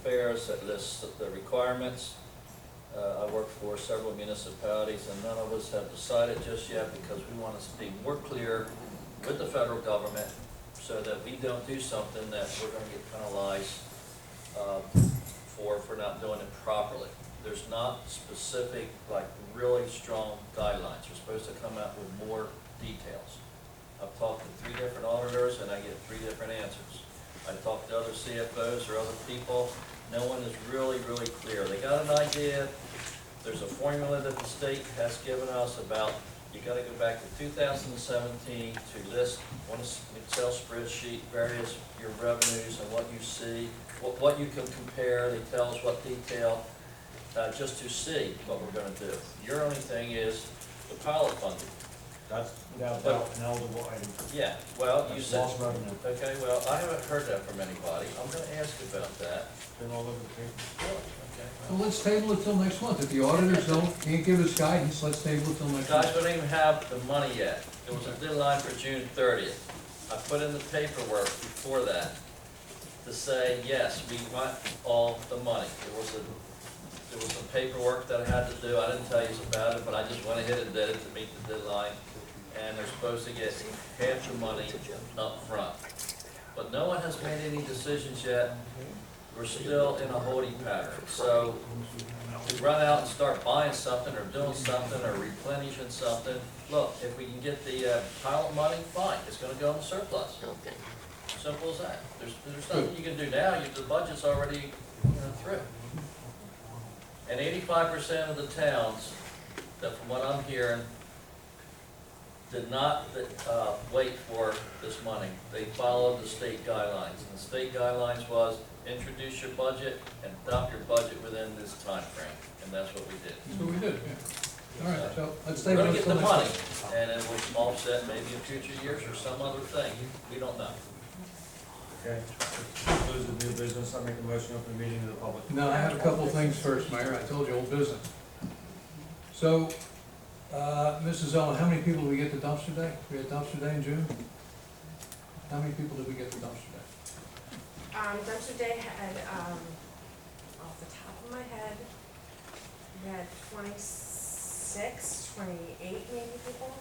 affairs that lists the requirements. I work for several municipalities, and none of us have decided just yet because we want to be more clear with the federal government so that we don't do something that we're going to get penalized for not doing it properly. There's not specific, like really strong guidelines. We're supposed to come out with more details. I've talked to 3 different auditors and I get 3 different answers. I talked to other CFOs or other people. No one is really clear. They got an idea. There's a formula that the state has given us about, you gotta go back to 2017 to list on an Excel spreadsheet various your revenues and what you see, what you can compare. They tell us what detail, just to see what we're gonna do. Your only thing is the pilot funding. That's without doubt an eligible item. Yeah, well, you That's said, lost revenue. okay, well, I haven't heard that from anybody. I'm gonna ask about that. Been all over the paper. Okay. Well, let's table it till next month. If the auditors can't give us guidance, let's table it till next Guys, month. we don't even have the money yet. There was a deadline for June 30th. I put in the paperwork before that to say, yes, we want all the money. There was some paperwork that I had to do. I didn't tell you about it, but I just went ahead and did it to meet the deadline. And they're supposed to get half the money up front. But no one has made any decisions yet. We're still in a holding pattern. So to run out and start buying something or doing something or replenishing something, look, if we can get the pilot money, fine, it's gonna go in the surplus. Simple as that. There's nothing you can do now. The budget's already, through. And 85% of the towns, that from what I'm hearing, did not wait for this money. They followed the state guidelines. And the state guidelines was introduce your budget and adopt your budget within this time frame. And that's what we did. So we did, yeah. All right, so let's We're table gonna it get till the next money, month. and it will offset maybe in future years or some other thing. We don't know. Okay, close the new business. I make a motion to open the meeting to the public. No, I have a couple of things first, Mayor. I told you, old business. So, Mrs. Ellen, how many people did we get the dumpster day? We had dumpster day in June? How many people did we get the dumpster day? Dumpster day had, off the top of my head, we had 26, 28 maybe people.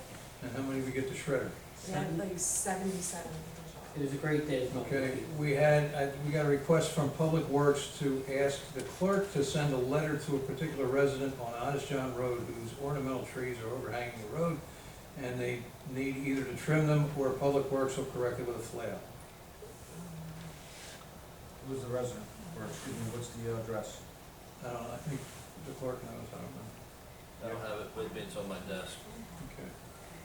And how many did we get the shredder? We had like 77 people. It was a great day. Okay, we got a request from Public Works to ask the clerk to send a letter to a particular resident on Honest John Road whose ornamental trees are overhanging the road, and they need either to trim them or Public Works will correct it with a flail. Who's the resident? Or, excuse me, what's the address? I don't know, I think the clerk knows, I don't know. I don't have it with me, it's on my desk. Okay.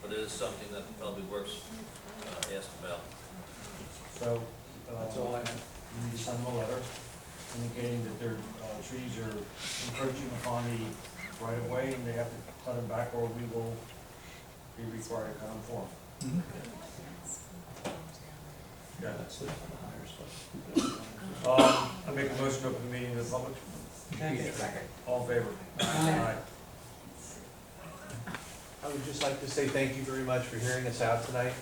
But it is something that Public Works asked about. So, That's all I have. you need to send them a letter indicating that their trees are encroaching upon the right of way and they have to cut them back or we will be required to cut them for them. Yeah, That's it for the higher stuff. I make a motion to open the meeting to the public. Second. All in favor? Aye. I would just like to say thank you very much for hearing us out tonight.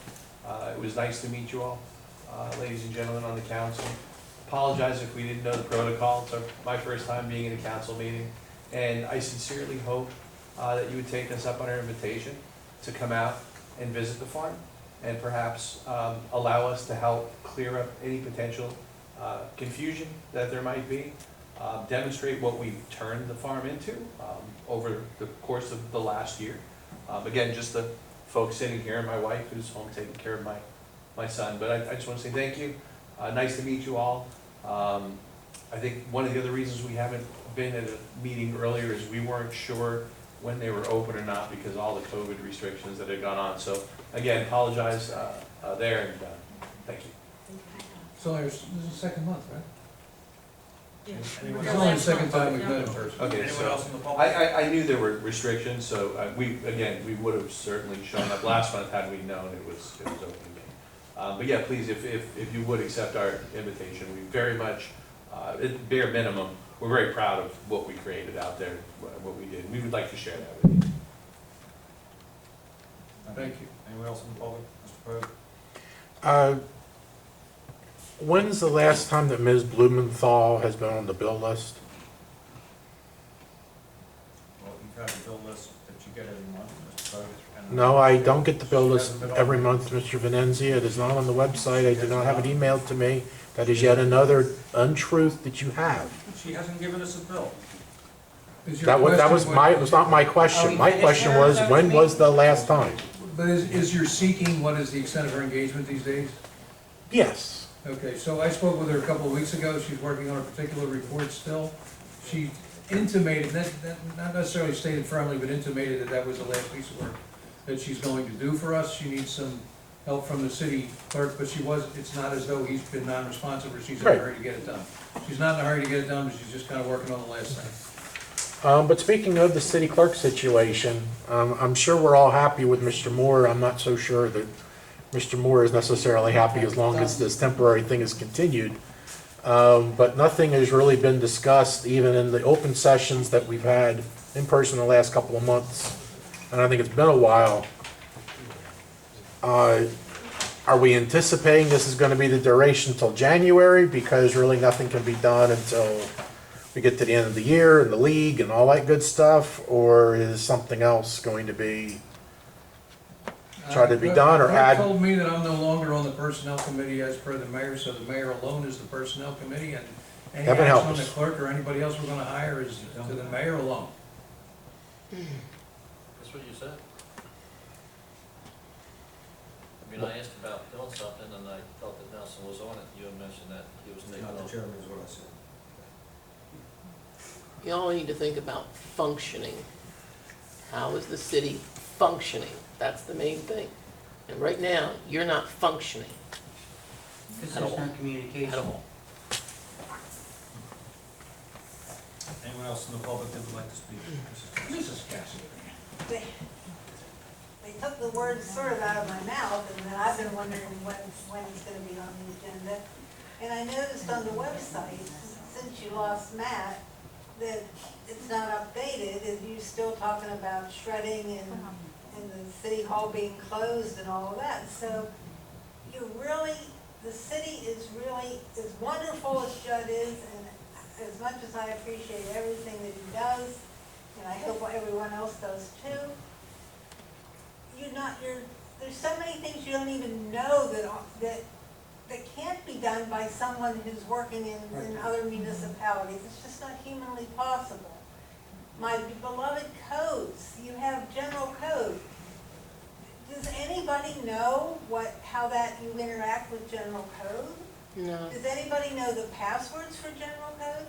It was nice to meet you all, ladies and gentlemen on the council. Apologize if we didn't know the protocol. It's my first time being in a council meeting. And I sincerely hope that you would take us up on our invitation to come out and visit the farm and perhaps allow us to help clear up any potential confusion that there might be. Demonstrate what we've turned the farm into over the course of the last year. Again, just the folks sitting here and my wife who's home taking care of my son. But I just want to say thank you. Nice to meet you all. I think one of the other reasons we haven't been at a meeting earlier is we weren't sure when they were open or not because of all the COVID restrictions that had gone on. So again, apologize there and thank you. So this is the second month, right? Anyone It's else? only the second time we've met in person. Okay, Anyone so else in the public? I knew there were restrictions, so we would have certainly shown up last month had we known it was open again. But yeah, please, if you would accept our invitation, we very much, at bare minimum, we're very proud of what we created out there, what we did. We would like to share that with you. Thank you. Anyone else in the public? Mr. Pogue? When's the last time that Ms. Blumenthal has been on the bill list? Well, you've had a bill list that you get every month, Mr. President. and No, I don't get the bill she list hasn't been on every it. month, Mr. Venenzia. It is not on the website. I do not have it emailed to me. That is yet another untruth that you have. She hasn't given us a bill. Is your That was question my, what- it was not my question. My question was, when was the last time? But is your seeking, what is the extent of her engagement these days? Yes. Okay, so I spoke with her a couple of weeks ago, she's working on a particular report still. She intimated, not necessarily stated firmly, but intimated that that was the last piece of work that she's going to do for us. She needs some help from the city clerk, but it's not as though he's been non-responsive or she's in a Right. hurry to get it done. She's not in a hurry to get it done, but she's just kind of working on the last thing. But speaking of the city clerk situation, I'm sure we're all happy with Mr. Moore. I'm not so sure that Mr. Moore is necessarily happy as long as this temporary thing is continued. But nothing has really been discussed, even in the open sessions that we've had in person the last couple of months, and I think it's been a while. Are we anticipating this is gonna be the duration till January? Because really nothing can be done until we get to the end of the year and the league and all that good stuff? Or is something else going to be, try to be done or Clerk add? told me that I'm no longer on the personnel committee as per the mayor, so the mayor alone is the personnel committee, and any Heaven action help on the us. clerk or anybody else we're gonna hire is to the mayor alone. That's what you said? I mean, I asked about doing something, and I thought that Nelson was on it. You had mentioned that he was taking Not the off. chairman is what I said. You all need to think about functioning. How is the city functioning? That's the main thing. And right now, you're not functioning Because At there's all. no communication. at all. Anyone else in the public that would like to speak? Mrs. Cassidy. They took the words sort of out of my mouth, and then I've been wondering when it's gonna be on the agenda. And I noticed on the website, since you lost Matt, that it's not updated, is you still talking about shredding and the city hall being closed and all of that. So you really, the city is really, as wonderful as Judd is, and as much as I appreciate everything that he does, and I hope everyone else does too, there's so many things you don't even know that can't be done by someone who's working in other municipalities. It's just not humanly possible. My beloved codes, you have general code. Does anybody know how that you interact with general code? No. Does anybody know the passwords for general code?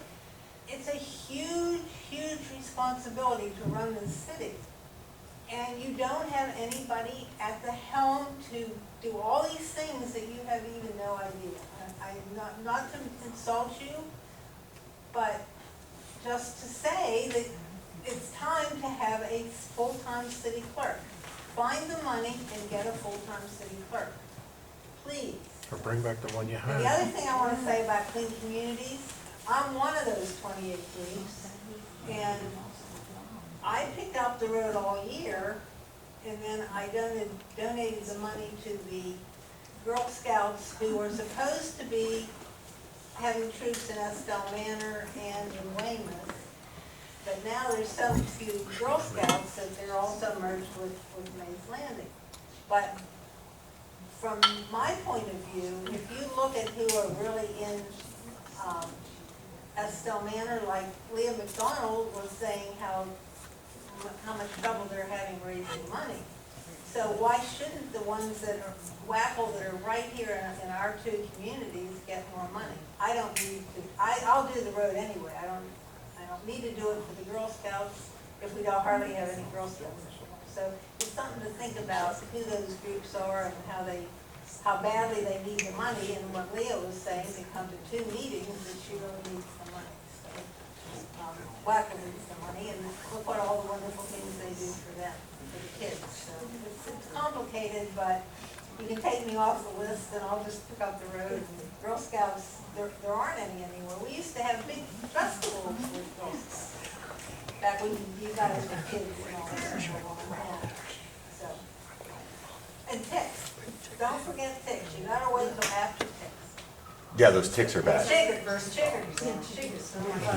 It's a huge, huge responsibility to run this city. And you don't have anybody at the helm to do all these things that you have even no idea. Not to insult you, but just to say that it's time to have a full-time city clerk. Find the money and get a full-time city clerk, please. Or bring back the one you And the had? other thing I want to say about clean communities, I'm one of those 28 groups, and I picked up the road all year, and then I donated the money to the Girl Scouts who were supposed to be having troops in Estell Manor and in Weymouth. But now there's so few Girl Scouts that they're also merged with Mays Landing. But from my point of view, if you look at who are really in Estell Manor, like Leah McDonald was saying how much trouble they're having raising money. So why shouldn't the ones that are Wackle that are right here in our two communities get more money? I don't need to, I'll do the road anyway. I don't need to do it for the Girl Scouts if we don't hardly have any Girl Scouts anymore. So it's something to think about who those groups are and how badly they need the money. And what Leah was saying, they come to 2 meetings that she really needs the money. So Wackle needs the money, and look what all the wonderful things they do for them, for the kids. So it's complicated, but you can take me off the list and I'll just pick up the road. And Girl Scouts, there aren't any anymore. We used to have big festivals with Girl Scouts. Back when you guys were kids and all that. So, and ticks. Don't forget ticks. You gotta wait till after ticks. Yeah, those ticks are bad. Chiggers.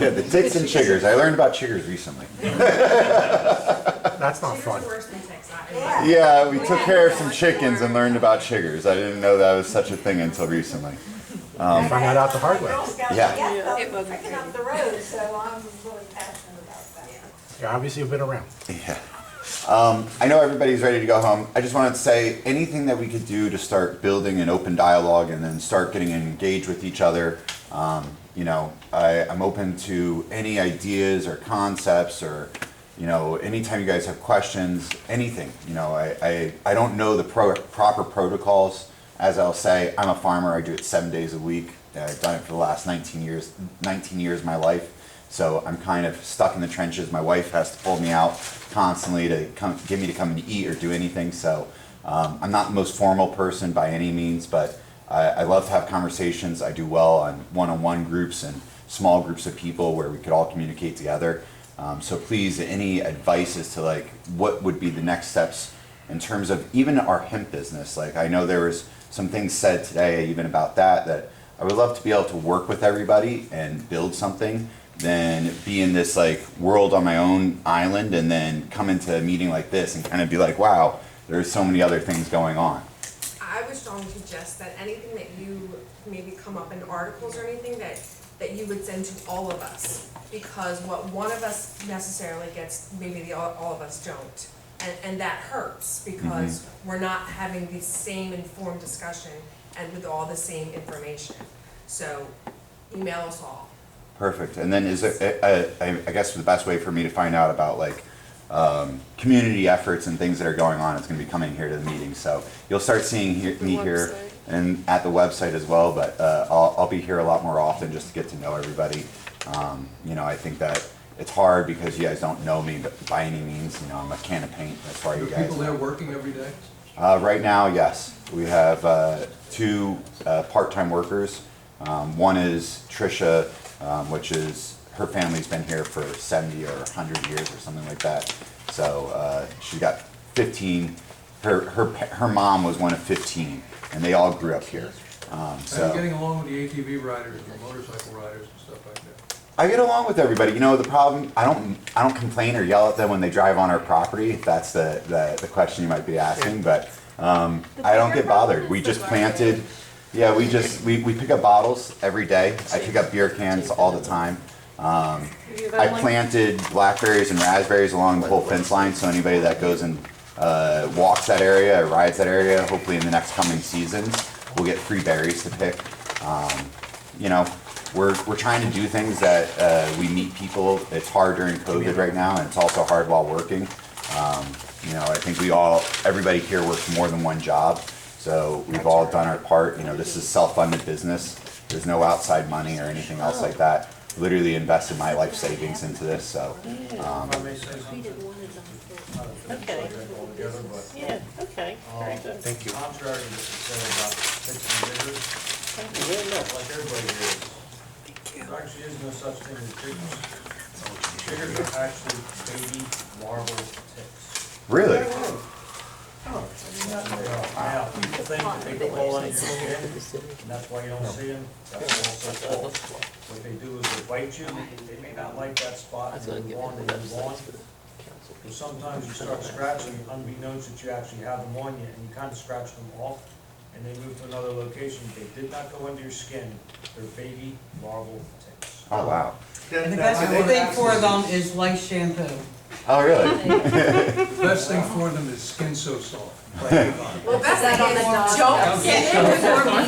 Yeah, the ticks and chiggers. I learned about chiggers recently. That's not fun. Chiggers are worse than ticks, Yeah. Yeah, we took care of some chickens and learned about chiggers. I didn't know that was such a thing until recently. Find that out the hard way. Yeah. Picking up the road, so I'm really passionate about that. You obviously have been around. Yeah. I know everybody's ready to go home. I just wanted to say anything that we could do to start building an open dialogue and then start getting engaged with each other. You know, I'm open to any ideas or concepts or, you know, anytime you guys have questions, anything. You know, I don't know the proper protocols. As I'll say, I'm a farmer. I do it 7 days a week. I've done it for the last 19 years of my life. So I'm kind of stuck in the trenches. My wife has to pull me out constantly to get me to come and eat or do anything. So I'm not the most formal person by any means, but I love to have conversations. I do well on one-on-one groups and small groups of people where we could all communicate together. So please, any advice as to like what would be the next steps in terms of even our hemp business. Like I know there was some things said today even about that I would love to be able to work with everybody and build something than be in this like world on my own island and then come into a meeting like this and kind of be like, wow, there's so many other things going on. I would strongly suggest that anything that you maybe come up in articles or anything that you would send to all of us. Because what one of us necessarily gets, maybe all of us don't. And that hurts because we're not having the same informed discussion and with all the same information. So email us all. Perfect. And then is there, I guess the best way for me to find out about like community efforts and things that are going on is going to be coming here to the meeting. So you'll start seeing me here and at the website as well. But I'll be here a lot more often just to get to know everybody. You know, I think that it's hard because you guys don't know me, but by any means, you know, I'm a can of paint as far as Are you guys. people there working every day? Right now, yes. We have 2 part-time workers. One is Trisha, which is, her family's been here for 70 or 100 years or something like that. So she got 15, her mom was one of 15, and they all grew up here. Are you getting along with the ATV riders, the motorcycle riders and stuff like that? I get along with everybody. You know, the problem, I don't complain or yell at them when they drive on our property, if that's the question you might be asking, but I don't get bothered. We just planted, yeah, we pick up bottles every day. I pick up beer cans all the time. I planted blackberries and raspberries along the whole fence line, so anybody that goes and walks that area or rides that area, hopefully in the next coming seasons, will get free berries to pick. You know, we're trying to do things that we meet people. It's hard during COVID right now, and it's also hard while working. You know, I think everybody here works more than one job, so we've all done our part. You know, this is self-funded business. There's no outside money or anything else like that. Literally invested my life savings into this, so. If I may say something. Okay. Altogether, but Yeah, okay, very good. Thank you. contrary to what you said about fixing jiggers, Thank you very much. like everybody here is, there actually is no such thing as jiggers. Jiggers are actually baby larval ticks. Really? Now, people think that they go all under your skin, and that's why you don't see them. That's also false. What they do is they bite you, they may not like that spot, That's and gonna they get move on, the they move on. websites for the council. But sometimes you start scratching, unbeknownst that you actually have them on you, and you kind of scratch them off, and they move to another location. They did not go under your skin. They're baby larval ticks. Oh, wow. And the best thing for them is lice shampoo. Oh, really? The best thing for them is Skin So Soft. Well, best thing is don't get it,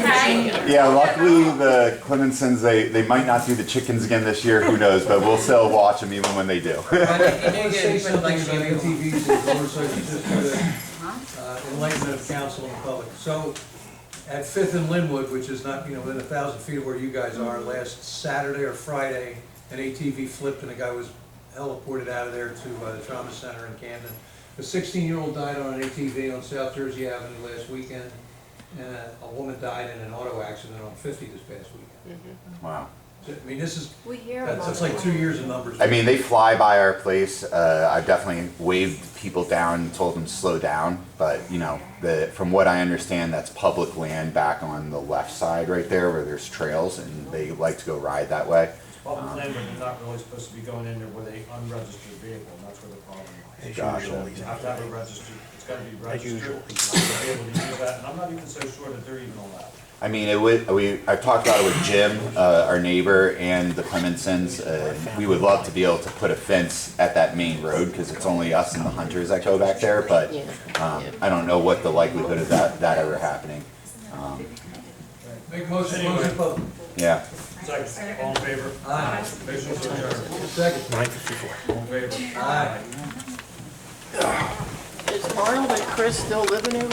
okay? Yeah, luckily the Clemensons, they might not do the chickens again this year, who knows, but we'll still watch them even when they do. But if you I do want to get say it, something lice about shampoo. ATVs and motorcycles, just for the enlightenment of council and the public. So, at Fifth and Linwood, which is not, within 1,000 feet of where you guys are, last Saturday or Friday, an ATV flipped and a guy was heliported out of there to the trauma center in Camden. A 16-year-old died on an ATV on South Jersey Avenue last weekend, and a woman died in an auto accident on 50 this past weekend. Wow. I mean, this is, We hear that's like 2 years of numbers. I mean, they fly by our place. I've definitely waved people down and told them to slow down. But, you know, from what I understand, that's public land back on the left side right there where there's trails, and they like to go ride that way. It's public land, but they're not really supposed to be going in there with a unregistered vehicle, and that's where the problem is. Gotcha. You have to have a registered, it's gotta be registered, to be able to use that, and I'm not even so sure that they're even allowed. I mean, I've talked about it with Jim, our neighbor, and the Clemensons. We would love to be able to put a fence at that main road, because it's only us and the hunters that go back there, but I don't know what the likelihood of that ever happening. Make motion public. Yeah. Second, all in favor? Aye. Motion to adjourn. Second. 9:54. All in favor? Aye. Is Arnold and Chris still living over